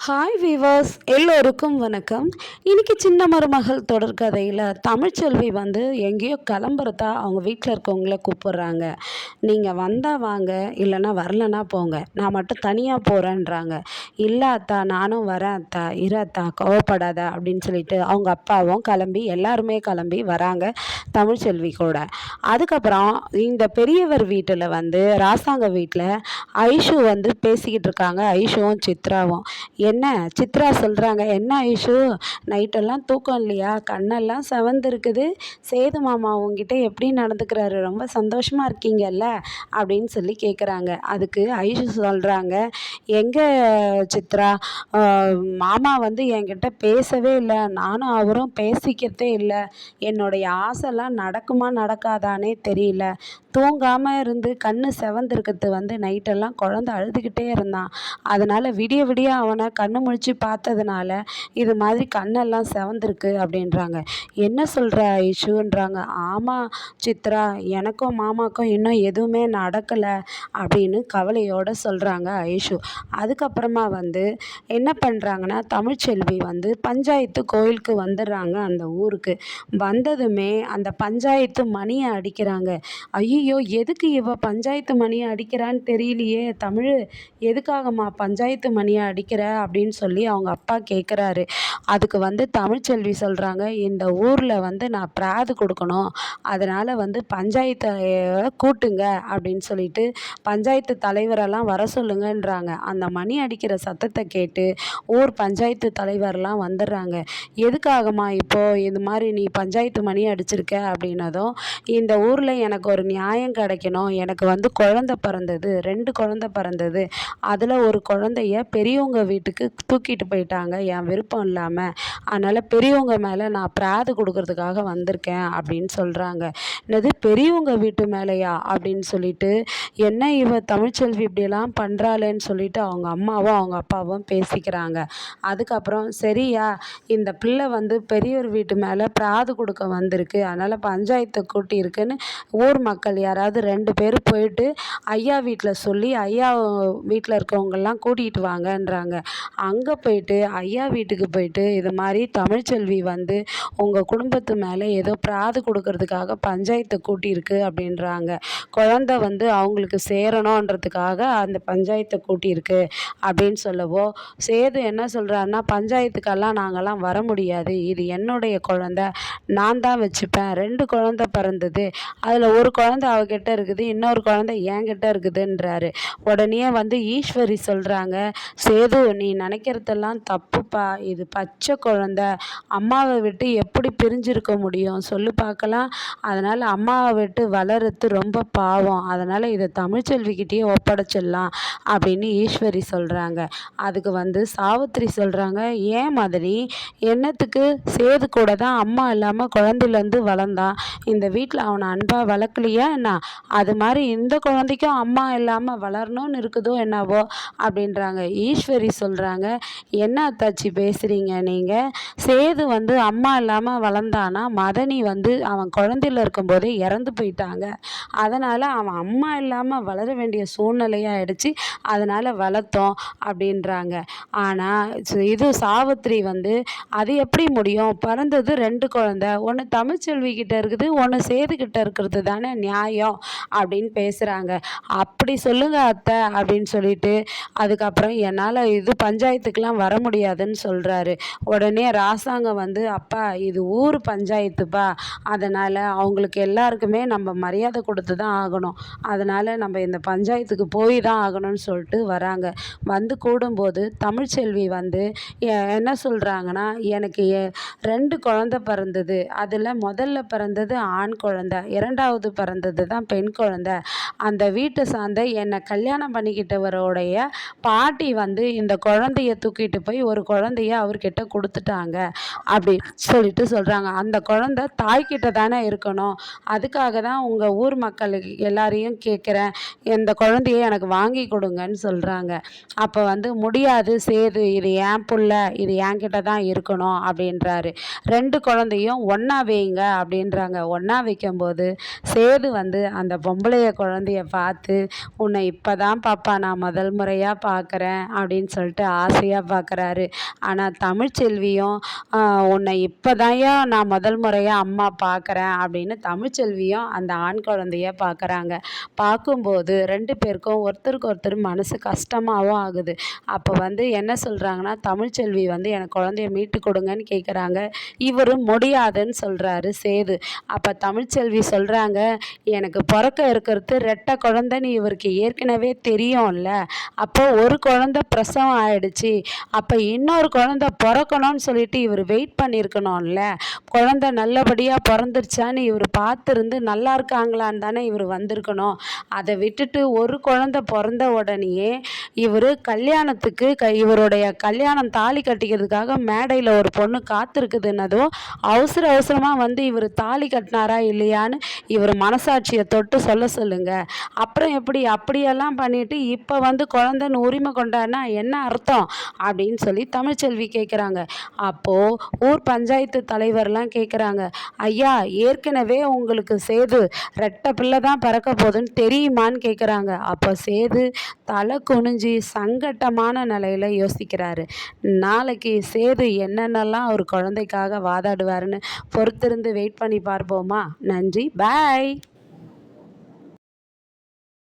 Hi viewers, எல்லோருக்கும் வணக்கம். இன்னைக்கு சின்ன மருமகள் தொடர்கதையில் தமிழ்ச்செல்வி வந்து எங்கேயோ கிளம்புறதா அவங்க வீட்டில் இருக்கவங்கள கூப்பிட்றாங்க. நீங்கள் வந்தால் வாங்க, இல்லைன்னா வரலன்னா போங்க, நான் மட்டும் தனியாக போகிறேன்றாங்க. இல்லை அத்தா, நானும் வரேன் அத்தா, இரு அத்தா, கோவப்படாத அப்படின்னு சொல்லிட்டு அவங்க அப்பாவும் கிளம்பி எல்லாருமே கிளம்பி வராங்க தமிழ்ச்செல்வி கூட. அதுக்கப்புறம் இந்த பெரியவர் வீட்டில் வந்து ராசாங்க வீட்டில் ஐஷு வந்து பேசிக்கிட்டு இருக்காங்க. ஐஷுவும் சித்ராவும். என்ன சித்ரா சொல்கிறாங்க, என்ன ஐஷு நைட்டெல்லாம் தூக்கம் இல்லையா, கண்ணெல்லாம் செவந்திருக்குது, சேது மாமா உங்ககிட்ட எப்படி நடந்துக்கிறாரு, ரொம்ப சந்தோஷமாக இருக்கீங்கல்ல அப்படின்னு சொல்லி கேட்குறாங்க. அதுக்கு ஐஷு சொல்கிறாங்க, எங்கே சித்ரா, மாமா வந்து என்கிட்ட பேசவே இல்லை, நானும் அவரும் பேசிக்கிறதே இல்லை, என்னுடைய ஆசைலாம் நடக்குமா நடக்காதானே தெரியல, தூங்காமல் இருந்து கண்ணு செவந்திருக்கிறது வந்து நைட்டெல்லாம் குழந்த அழுதுகிட்டே இருந்தான், அதனால் விடிய விடிய அவனை கண்ணு முழிச்சு பார்த்ததுனால இது மாதிரி கண்ணெல்லாம் செவந்திருக்கு அப்படின்றாங்க. என்ன சொல்கிற ஐஷுன்றாங்க. ஆமாம் சித்ரா, எனக்கும் மாமாக்கும் இன்னும் எதுவுமே நடக்கலை அப்படின்னு கவலையோடு சொல்கிறாங்க ஐஷு. அதுக்கப்புறமா வந்து என்ன பண்ணுறாங்கன்னா, தமிழ்ச்செல்வி வந்து பஞ்சாயத்து கோயிலுக்கு வந்துடுறாங்க. அந்த ஊருக்கு வந்ததுமே அந்த பஞ்சாயத்து மணியை அடிக்கிறாங்க. ஐயோ, எதுக்கு இவ பஞ்சாயத்து மணியை அடிக்கிறான்னு தெரியலையே, தமிழ் எதுக்காகம்மா பஞ்சாயத்து மணியை அடிக்கிற அப்படின்னு சொல்லி அவங்க அப்பா கேட்குறாரு. அதுக்கு வந்து தமிழ்ச்செல்வி சொல்கிறாங்க, இந்த ஊரில் வந்து நான் பிராது கொடுக்கணும், அதனால் வந்து பஞ்சாயத்தை கூட்டுங்க அப்படின்னு சொல்லிட்டு பஞ்சாயத்து தலைவரெல்லாம் வர சொல்லுங்கன்றாங்க. அந்த மணி அடிக்கிற சத்தத்தை கேட்டு ஊர் பஞ்சாயத்து தலைவர்லாம் வந்துடுறாங்க. எதுக்காகம்மா இப்போது இது மாதிரி நீ பஞ்சாயத்து மணி அடிச்சிருக்க அப்படின்னதும், இந்த ஊரில் எனக்கு ஒரு நியாயம் கிடைக்கணும், எனக்கு வந்து குழந்த பிறந்தது, 2 குழந்த பிறந்தது, அதில் ஒரு குழந்தைய பெரியவங்க வீட்டுக்கு தூக்கிட்டு போயிட்டாங்க என் விருப்பம் இல்லாமல், அதனால் பெரியவங்க மேலே நான் பிராது கொடுக்கறதுக்காக வந்திருக்கேன் அப்படின்னு சொல்கிறாங்க. என்னது பெரியவங்க வீட்டு மேலேயா அப்படின்னு சொல்லிட்டு, என்ன இவ தமிழ்ச்செல்வி இப்படியெல்லாம் பண்ணுறாளேன்னு சொல்லிட்டு அவங்க அம்மாவும் அவங்க அப்பாவும் பேசிக்கிறாங்க. அதுக்கப்புறம் சரியா, இந்த பிள்ளை வந்து பெரியவர் வீட்டு மேலே பிராது கொடுக்க வந்திருக்கு, அதனால் பஞ்சாயத்தை கூட்டியிருக்குன்னு ஊர் மக்கள் யாராவது 2 பேர் போயிட்டு ஐயா வீட்டில் சொல்லி ஐயா வீட்டில் இருக்கவங்கெல்லாம் கூட்டிகிட்டு வாங்கன்றாங்க. அங்கே போயிட்டு ஐயா வீட்டுக்கு போயிட்டு இது மாதிரி தமிழ்ச்செல்வி வந்து உங்கள் குடும்பத்து மேலே ஏதோ பிராது கொடுக்கறதுக்காக பஞ்சாயத்தை கூட்டியிருக்கு அப்படின்றாங்க. குழந்தை வந்து அவங்களுக்கு சேரணுன்றதுக்காக அந்த பஞ்சாயத்தை கூட்டியிருக்கு அப்படின்னு சொல்லவோ, சேது என்ன சொல்கிறாருன்னா, பஞ்சாயத்துக்கெல்லாம் நாங்கள்லாம் வர முடியாது, இது என்னுடைய குழந்தை, நான் தான் வச்சுப்பேன், 2 குழந்தை பிறந்தது, அதில் ஒரு குழந்தை அவகிட்ட இருக்குது, இன்னொரு குழந்தை என்கிட்ட இருக்குதுன்றாரு. உடனே வந்து ஈஸ்வரி சொல்கிறாங்க, சேது நீ நினைக்கிறதெல்லாம் தப்புப்பா, இது பச்சை குழந்தை, அம்மாவை விட்டு எப்படி பிரிஞ்சிருக்க முடியும் சொல்லு பார்க்கலாம், அதனால் அம்மாவை விட்டு வளர்றது ரொம்ப பாவம், அதனால் இதை தமிழ்ச்செல்விக்கிட்டேயே ஒப்படைச்சிடலாம் அப்படின்னு ஈஸ்வரி சொல்கிறாங்க. அதுக்கு வந்து சாவித்திரி சொல்கிறாங்க, ஏன் மாதிரி என்னத்துக்கு, சேது கூட தான் அம்மா இல்லாமல் குழந்தையிலேருந்து வளர்ந்தான், இந்த வீட்டில் அவனை அன்பாக வளர்க்கலையா என்ன, அது மாதிரி இந்த குழந்தைக்கும் அம்மா இல்லாமல் வளரணும்னு இருக்குதோ என்னவோ அப்படின்றாங்க. ஈஸ்வரி சொல்கிறாங்க, என்ன அத்தாச்சி பேசுகிறீங்க நீங்கள், சேது வந்து அம்மா இல்லாமல் வளர்ந்தானா, மதனி வந்து அவன் குழந்தையில் இருக்கும்போதே இறந்து போயிட்டாங்க, அதனால் அவன் அம்மா இல்லாமல் வளர வேண்டிய சூழ்நிலையாகிடுச்சு, அதனால் வளர்த்தோம் அப்படின்றாங்க. ஆனால் இது சாவித்திரி வந்து அது எப்படி முடியும், பிறந்தது 2 குழந்தை, ஒன்று தமிழ்ச்செல்வி கிட்ட இருக்குது, ஒன்று சேதுக்கிட்ட இருக்கிறது தானே நியாயம் அப்படின்னு பேசுகிறாங்க. அப்படி சொல்லுங்க அத்தை அப்படின்னு சொல்லிட்டு அதுக்கப்புறம் என்னால் இது பஞ்சாயத்துக்கெலாம் வர முடியாதுன்னு சொல்கிறாரு. உடனே ராசாங்க வந்து, அப்பா இது ஊர் பஞ்சாயத்துப்பா, அதனால் அவங்களுக்கு எல்லாருக்குமே நம்ம மரியாதை கொடுத்து தான் ஆகணும், அதனால் நம்ம இந்த பஞ்சாயத்துக்கு போய் தான் ஆகணும்னு சொல்லிட்டு வராங்க. வந்து கூடும்போது தமிழ்ச்செல்வி வந்து என்ன சொல்கிறாங்கன்னா, எனக்கு 2 குழந்தை பிறந்தது, அதில் முதல்ல பிறந்தது ஆண் குழந்தை, 2வது பிறந்தது தான் பெண் குழந்தை, அந்த வீட்டை சார்ந்த என்னை கல்யாணம் பண்ணிக்கிட்டவருடைய பாட்டி வந்து இந்த குழந்தைய தூக்கிட்டு போய் ஒரு குழந்தைய அவர்கிட்ட கொடுத்துட்டாங்க அப்படின்னு சொல்லிட்டு சொல்கிறாங்க. அந்த குழந்தை தாய்கிட்ட தானே இருக்கணும், அதுக்காக தான் உங்கள் ஊர் மக்களுக்கு எல்லாரையும் கேட்குறேன், இந்த குழந்தைய எனக்கு வாங்கி கொடுங்கன்னு சொல்கிறாங்க. அப்போ வந்து முடியாது சேது, இது என் புள்ள, இது என்கிட்ட தான் இருக்கணும் அப்படின்றாரு. 2 குழந்தையும் ஒன்றா வைங்க அப்படின்றாங்க. ஒன்றா வைக்கும்போது சேது வந்து அந்த பொம்பளைய குழந்தைய பார்த்து, உன்னை இப்போ தான் பாப்பா நான் முதல் முறையாக பார்க்குறேன் அப்படின்னு சொல்லிட்டு ஆசையாக பார்க்குறாரு. ஆனால் தமிழ்ச்செல்வியும் உன்னை இப்போதான்யா நான் முதல் முறையாக அம்மா பார்க்குறேன் அப்படின்னு தமிழ்ச்செல்வியும் அந்த ஆண் குழந்தைய பார்க்குறாங்க. பார்க்கும்போது 2 பேருக்கும் ஒருத்தருக்கு ஒருத்தர் மனசு கஷ்டமாகவும் ஆகுது. அப்போ வந்து என்ன சொல்கிறாங்கன்னா, தமிழ்ச்செல்வி வந்து எனக்கு குழந்தைய மீட்டு கொடுங்கன்னு கேட்குறாங்க. இவரும் முடியாதுன்னு சொல்கிறாரு சேது. அப்போ தமிழ்ச்செல்வி சொல்கிறாங்க, எனக்கு பிறக்க இருக்கிறது ரெட்டை குழந்தைன்னு இவருக்கு ஏற்கனவே தெரியும்ல. அப்போ ஒரு குழந்தை பிரசவம் ஆயிடுச்சு. அப்போ இன்னொரு குழந்தை பிறக்கணும்னு சொல்லிட்டு இவர் வெயிட் பண்ணியிருக்கணும்ல. குழந்தை நல்லபடியாக பிறந்துருச்சான்னு இவர் பார்த்துருந்து நல்லா இருக்காங்களான்னு தானே இவர் வந்திருக்கணும். அதை விட்டுட்டு ஒரு குழந்தை பிறந்த உடனேயே இவர் கல்யாணத்துக்கு இவருடைய கல்யாணம் தாலி கட்டிக்கிறதுக்காக மேடையில் ஒரு பொண்ணு காத்திருக்குதுன்னதும் அவசர அவசரமாக வந்து இவர் தாலி கட்டினாரா இல்லையான்னு இவர் மனசாட்சியை தொட்டு சொல்லுங்க. அப்புறம் எப்படி அப்படியெல்லாம் பண்ணிட்டு இப்போ வந்து குழந்தைன்னு உரிமை கொண்டாடினா என்ன அர்த்தம் அப்படின்னு சொல்லி தமிழ்ச்செல்வி கேட்குறாங்க. அப்போது ஊர் பஞ்சாயத்து தலைவர்லாம் கேட்குறாங்க, ஐயா ஏற்கனவே உங்களுக்கு சேது ரெட்டை பிள்ளை தான் பிறக்க போகுதுன்னு தெரியுமான்னு கேட்குறாங்க. அப்போ சேது தலை குனிஞ்சி சங்கட்டமான நிலையில் யோசிக்கிறாரு. நாளைக்கு சேது என்னென்னலாம் ஒரு குழந்தைக்காக வாதாடுவாருன்னு பொறுத்திருந்து வெயிட் பண்ணி பார்ப்போமா. நன்றி, பாய்.